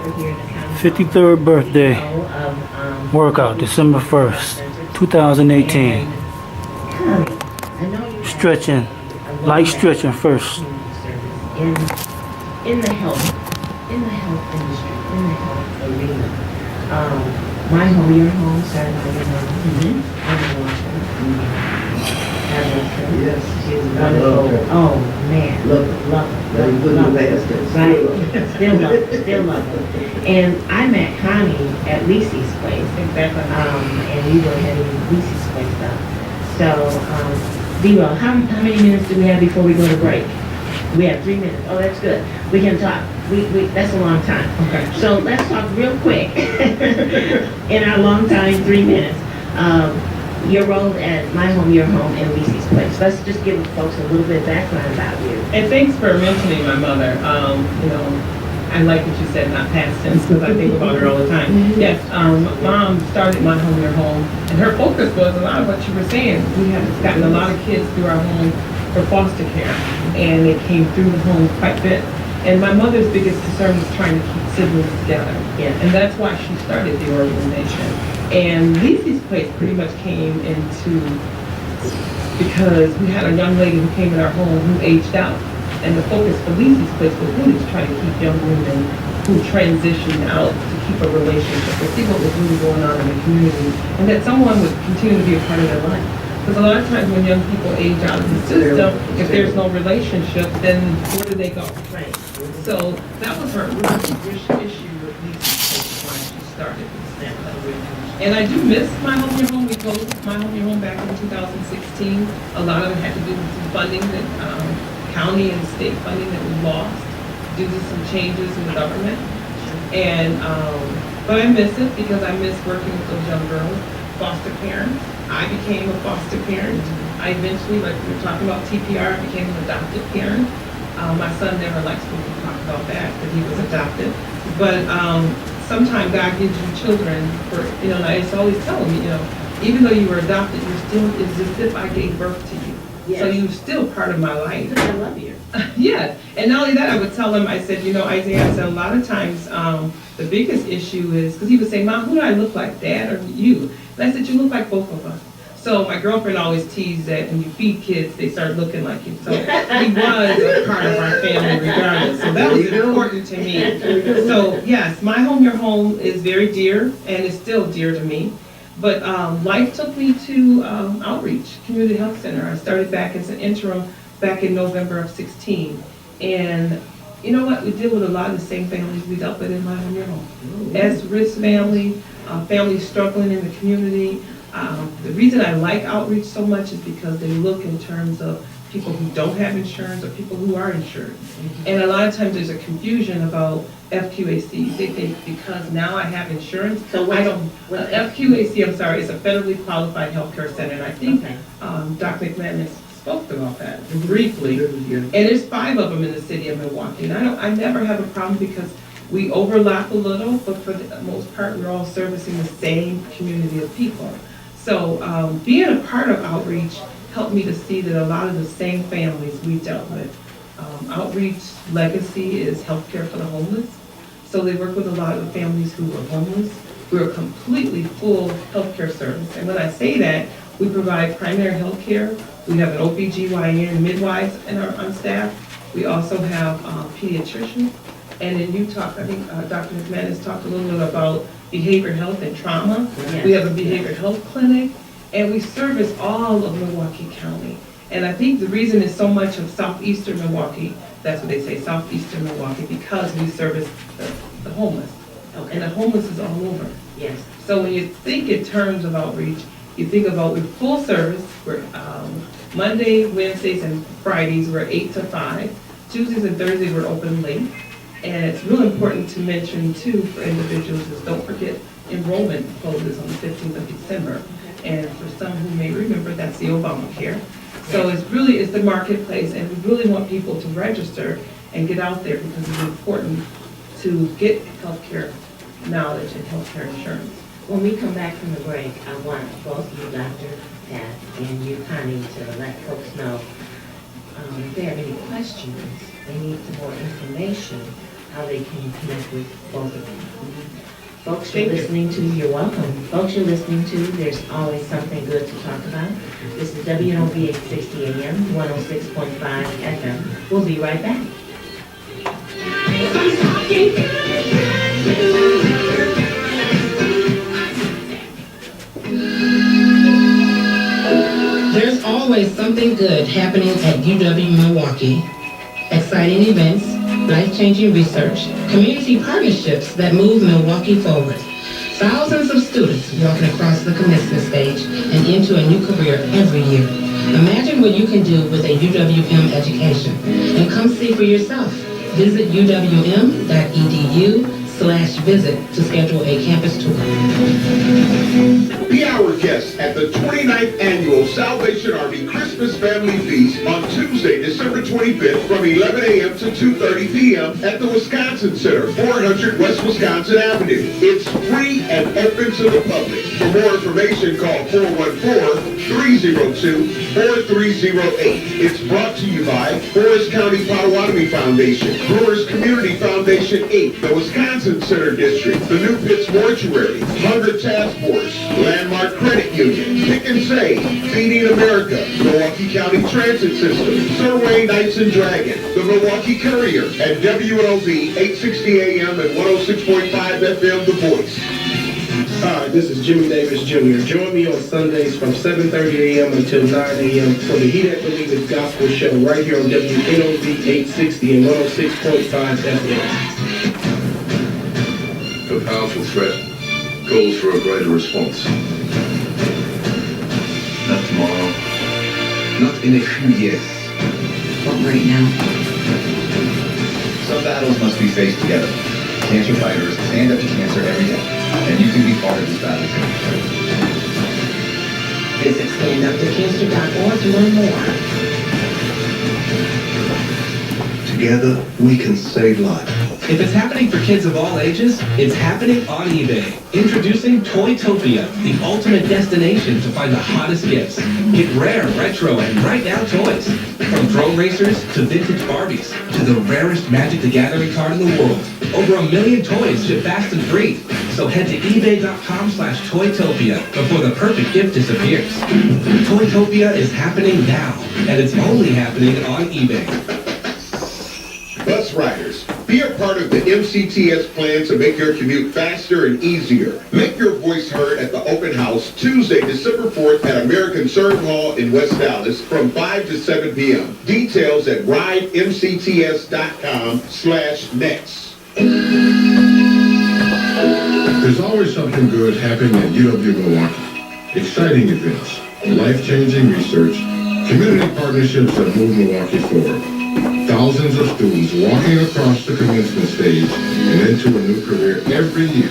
over here in the county. 53rd birthday workout, December 1st, 2018. Stretching, light stretching first. In the health industry, in the health arena. My home, your home, started by your mom. I'm a watcher. Yes. She's wonderful. Oh man, love her. Right. Still love her. And I met Connie at Lisi's place. Exactly. And we were heading Lisi's place up. So, Zero, how many minutes do we have before we go to break? We have 3 minutes. Oh, that's good. We can talk. We that's a long time. Okay. So let's talk real quick. In our long time, 3 minutes. Your role at My Home, Your Home, and Lisi's Place. Let's just give folks a little bit of background about you. And thanks for mentioning my mother. I like what you said, not past tense, because I think about her all the time. Yes, Mom started My Home, Your Home, and her focus was a lot of what you were saying. We have gotten a lot of kids through our home for foster care, and they came through the home quite a bit. And my mother's biggest concern was trying to keep siblings together. Yeah. And that's why she started the organization. And Lisi's Place pretty much came into, because we had a young lady who came in our home who aged out. And the focus for Lisi's Place was really to try to keep young women who transitioned out to keep a relationship, to see what was really going on in the community, and that someone would continue to be a part of their life. Because a lot of times when young people age out of the system, if there's no relationship, then where do they go? Right. So that was her issue with Lisi's Place when she started this. And I do miss My Home, Your Home. We closed My Home, Your Home back in 2016. A lot of it had to do with some funding that county and state funding that we lost due to some changes in the government. And but I miss it because I miss working with those young girls, foster parents. I became a foster parent. I eventually, like we were talking about TPR, I became an adopted parent. My son never likes when we talk about that he was adopted. But sometimes God gives you children for, and I used to always tell him, even though you were adopted, you're still, it's as if I gave birth to you. Yes. So you're still part of my life. I love you. Yes. And not only that, I would tell him, I said, Isaiah, I said, a lot of times the biggest issue is, because he would say, Mom, who do I look like, Dad or you? And I said, you look like both of us. So my girlfriend always teased that when you feed kids, they start looking like you. So he was a part of our family regardless. So that was important to me. So yes, My Home, Your Home is very dear, and it's still dear to me. But life took me to Outreach Community Health Center. I started back as an interim back in November of 16. And you know what? We deal with a lot of the same families we dealt with in My Home, Your Home. As risk family, families struggling in the community. The reason I like Outreach so much is because they look in terms of people who don't have insurance or people who are insured. And a lot of times there's a confusion about FQAC. They think because now I have insurance, so I don't. FQAC, I'm sorry, is a federally qualified healthcare center, and I think Dr. McMahon spoke about that briefly. And there's 5 of them in the city of Milwaukee. And I never have a problem because we overlap a little, but for the most part, we're all servicing the same community of people. So being a part of Outreach helped me to see that a lot of the same families we dealt with. Outreach legacy is healthcare for the homeless. So they work with a lot of the families who are homeless. We're a completely full healthcare service. And when I say that, we provide primary health care. We have an OBGYN, midwives on staff. We also have pediatricians. And then you talked, I think Dr. McManus talked a little bit about behavioral health and trauma. Yes. We have a behavioral health clinic, and we service all of Milwaukee County. And I think the reason is so much of southeastern Milwaukee, that's what they say, southeastern Milwaukee, because we service the homeless. Okay. And the homeless is all over. Yes. So when you think in terms of outreach, you think about we're full service. We're Monday, Wednesdays, and Fridays, we're 8 to 5. Tuesdays and Thursdays, we're open late. And it's real important to mention, too, for individuals is don't forget enrollment closes on the 15th of December. And for some who may remember, that's the Obamacare. So it's the marketplace, and we really want people to register and get out there because it's important to get healthcare knowledge and healthcare insurance. When we come back from the break, I want both you, Dr. Pat, and you, Connie, to let folks know if they have any questions, they need some more information. how they can connect with both of them. Folks, Thank you're you. listening to, you're welcome. Folks, you're listening to, there's always something good to talk about. This is WNOV 860 AM, 106.5 FM. We'll be right back. There's always something good happening at UW Milwaukee. Exciting events, life-changing research, community partnerships that move Milwaukee forward. Thousands of students walking across the commencement stage and into a new career every year. Imagine what you can do with a UWM education, and come see for yourself. Visit uwm.edu/visit to schedule a campus tour. Be our guest at the 29th Annual Salvation Army Christmas Family Feast on Tuesday, December 25th from 11 a.m. to 2:30 p.m. at the Wisconsin Center, 400 West Wisconsin Avenue. It's free and open to the public. For more information, call 414-302-4308. It's brought to you by Forest County Potawatomi Foundation, Brewers Community Foundation, Inc., the Wisconsin Center District, the New Pitts Mortuary, Hunger Task Force, Landmark Credit Union, Pick and Save, Feeding America, Milwaukee County Transit System, Surway Knights and Dragons, the Milwaukee Courier, and WNOV 860 AM and 106.5 FM The Voice. Hi, this is Jimmy Davis Jr. Join me on Sundays from 7:30 a.m. until 9 a.m. for the He That Believeth Gospel Show right here on WNOV 860 and 106.5 FM. A powerful threat calls for a greater response. Not tomorrow. Not in a few years. But right now. Some battles must be faced together. Cancer fighters stand up to cancer every day, and you can be part of this battle too. Visit standuptocancer.org to learn more. Together, we can save lives. If it's happening for kids of all ages, it's happening on eBay. Introducing Toytopia, the ultimate destination to find the hottest gifts. Get rare, retro, and right-now toys. From drone racers to vintage Barbies to the rarest Magic the Gathering card in the world. Over 1 million toys ship fast and free. So head to ebay.com/Toytopia before the perfect gift disappears. Toytopia is happening now, and it's only happening on eBay. Bus riders, be a part of the MCTS plan to make your commute faster and easier. Make your voice heard at the open house Tuesday, December 4th at American Serve Hall in West Dallas from 5 to 7 p.m. Details at ridemcts.com/next. There's always something good happening at UW Milwaukee. Exciting events, life-changing research, community partnerships that move Milwaukee forward. Thousands of students walking across the commencement stage and into a new career every year.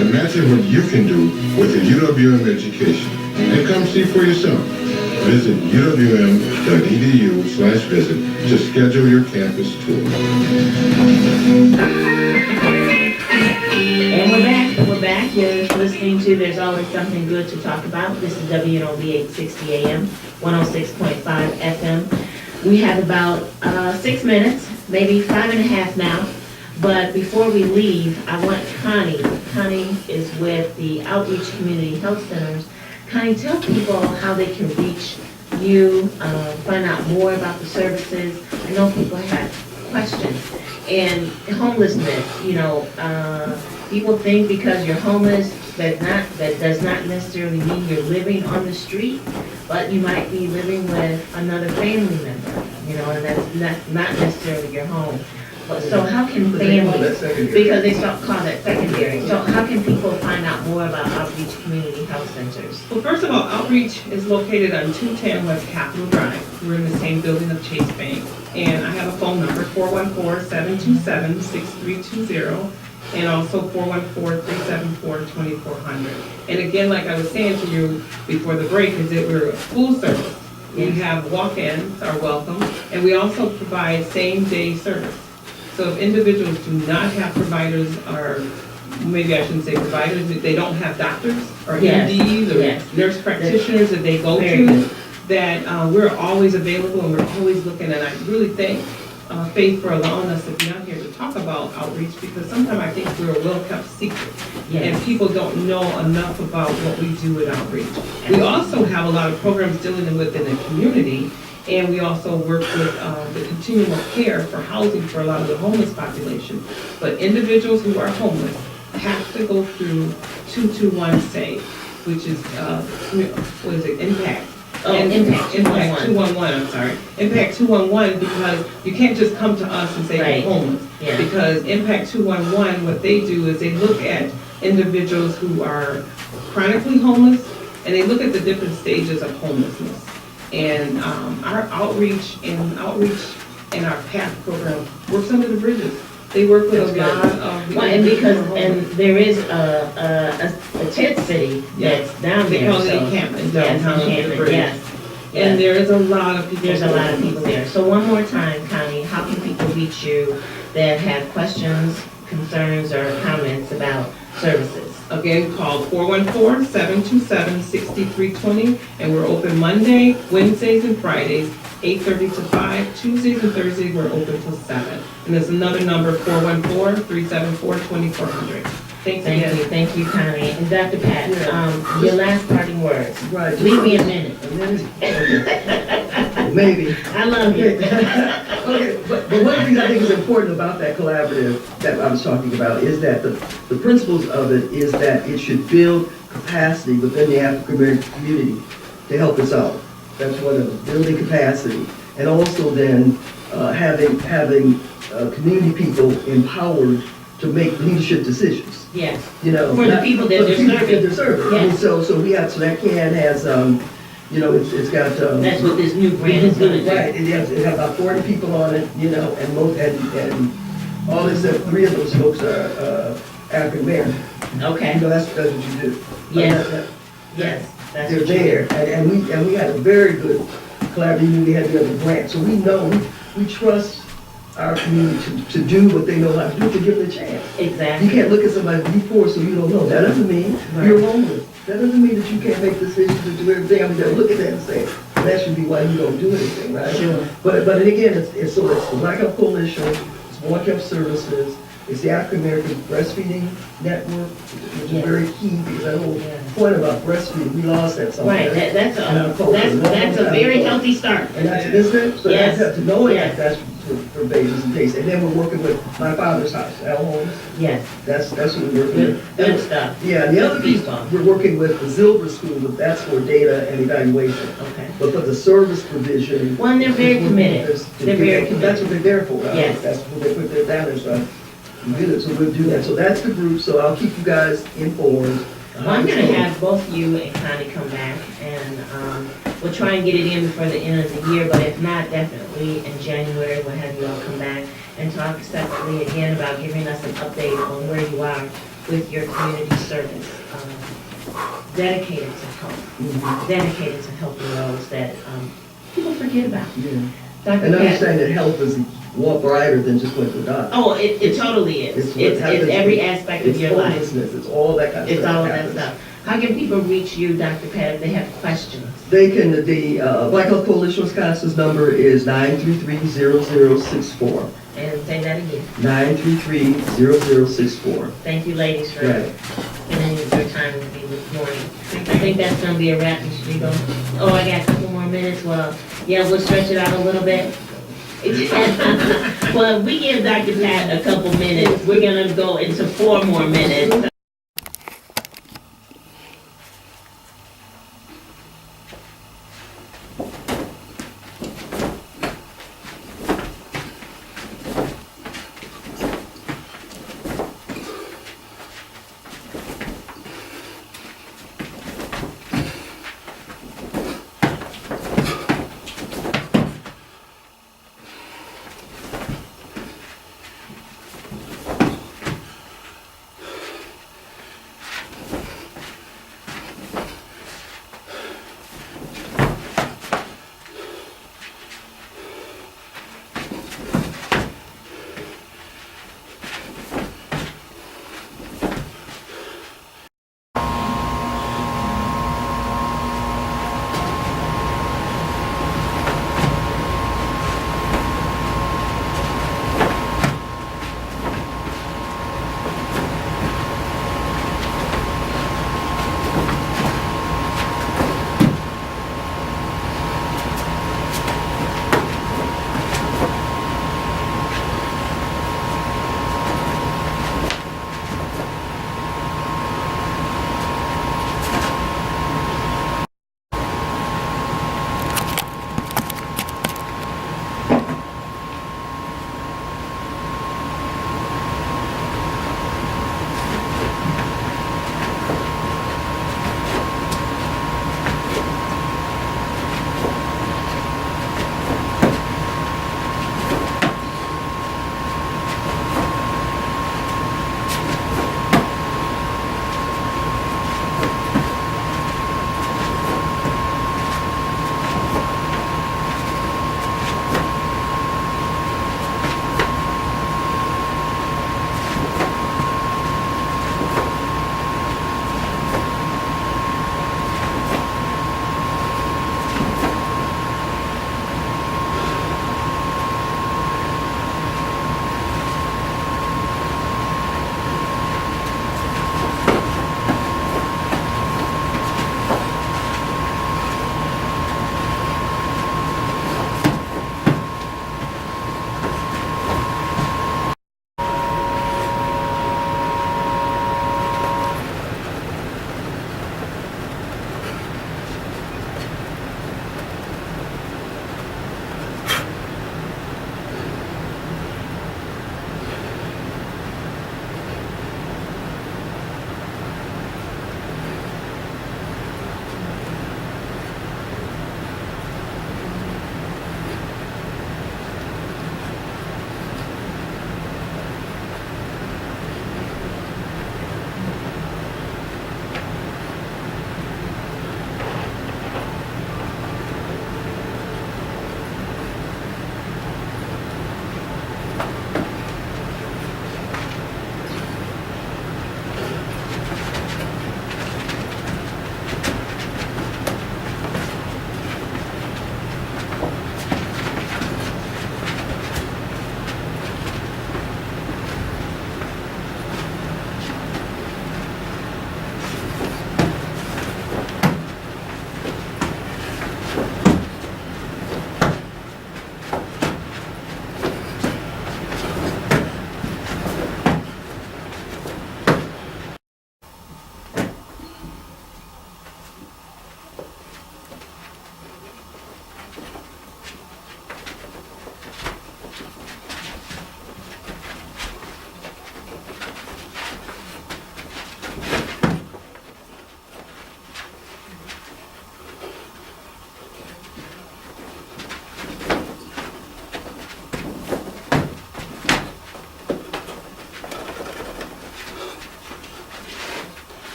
Imagine what you can do with a UWM education. And come see for yourself. Visit uwm.edu/visit to schedule your campus tour. And we're back. You're listening to There's Always Something Good to Talk About. This is WNOV 860 AM, 106.5 FM. We have about 6 minutes, maybe 5.5 now. But before we leave, I want Connie is with the Outreach Community Health Centers. Connie, tell people how they can reach you, find out more about the services. I know people have questions. And homelessness, people think because you're homeless that does not necessarily mean you're living on the street, but you might be living with another family member, and that's not necessarily your home. But so how can families, because they call that secondary, so how can people find out more about Outreach Community Health Centers? Well, first of all, Outreach is located on 210 West Capitol Drive. We're in the same building of Chase Bank. And I have a phone number, 414-727-6320, and also 414-374-2400. And again, like I was saying to you before the break, is that we're a full service. We have walk-ins are welcome, and we also provide same-day service. So if individuals do not have providers, or maybe I shouldn't say providers, if they don't have doctors or MDs or nurse practitioners that they go to, that we're always available and we're always looking. And I really thank Faith for allowing us to be out here to talk about outreach because sometimes I think we're a well-kept secret. Yes. And people don't know enough about what we do with outreach. We also have a lot of programs dealing within the community, and we also work with the continuum of care for housing for a lot of the homeless population. But individuals who are homeless have to go through 221 SAVE, which is, what is it, Impact. Oh, Impact 211, I'm sorry. Impact 211, because you can't just come to us and say Right. you're homeless. Yeah. Because Impact 211, what they do is they look at individuals who are chronically homeless, and they look at the different stages of homelessness. And our outreach and our PATH program works under the bridges. They work with a lot of. Well, and because, and there is a tent city that's down They there, call it so. encampment Yes, downtown. encampment, yes. And there is a lot of people. There's a lot of people there. So one more time, Connie, how can people reach you that have questions, concerns, or comments about services? Again, call 414-727-6320, and we're open Monday, Wednesdays, and Fridays, 8:30 to 5. Tuesdays and Thursdays, we're open till 7. And there's another number, 414-374-2400. Thanks again. Thank you, Connie. And Dr. Pat, your last parting words. Right. Leave me a minute. Maybe. I love you. Okay, but one of the things I think is important about that collaborative that I was talking about is that the principles of it is that it should build capacity within the African American community to help us out. That's one of them, building capacity. And also then having community people empowered to make leadership decisions. Yes. You know, For the people that they're serving. And Yes. so we have, so that can has, you know, it's got. That's what this new brand is gonna do. Right, it has about 40 people on it, you know, and all except 3 of those folks are African American. Okay. You know, that's what you do. Yes. Yes. That's They're what you there, and we had a very good collaborative, we had the other grant, so we know, we trust our community to do what they know how to do, to give them a chance. Exactly. You can't look at somebody, you poor, so you don't know. That doesn't mean you're homeless. That doesn't mean that you can't make decisions to do everything. I mean, they'll look at that and say, that should be why you don't do anything, right? Sure. But again, it's the Black Health Coalition, it's One Health Services, it's the African American Breastfeeding Network, which is very key, because that whole point about breastfeeding, we lost that somewhere. Right, that's a very healthy start. And that's, isn't it? So Yes. that's to know Yes. that's for babies and things. And then we're working with my father's house, Al Holmes. Yes. That's what we're working with. Good stuff. Yeah, and the other piece, we're working with the Zilber School, but that's for data and evaluation. Okay. But for the service provision. Well, and they're very committed. They're very committed. That's what they're there for. Right? Yes. That's what they put their dollars on. We do it, so we'll do that. So that's the group, so I'll keep you guys informed. Well, I'm gonna have both you and Connie come back, and we'll try and get it in before the end of the year, but if not, definitely in January, we'll have you all come back and talk separately again about giving us an update on where you are with your community service. Dedicated to help, dedicated to helping those that people forget about. Yeah. Dr. And Pat. understand that health is more brighter than just going to the doctor. Oh, it totally is. It's every aspect of your life. It's homelessness, it's all that kind of It's stuff. all of that happens. stuff. How can people reach you, Dr. Pat, if they have questions? They can, the Black Health Coalition Wisconsin's number is 933-0064. And say that again. 933-0064. Thank you, ladies, for Right. spending your time with me this morning. I think that's gonna be a wrap, Ms. Rigo. Oh, I got a couple more minutes. Well, yeah, we'll stretch it out a little bit. Well, if we give Dr. Pat a couple minutes, we're gonna go into 4 more minutes.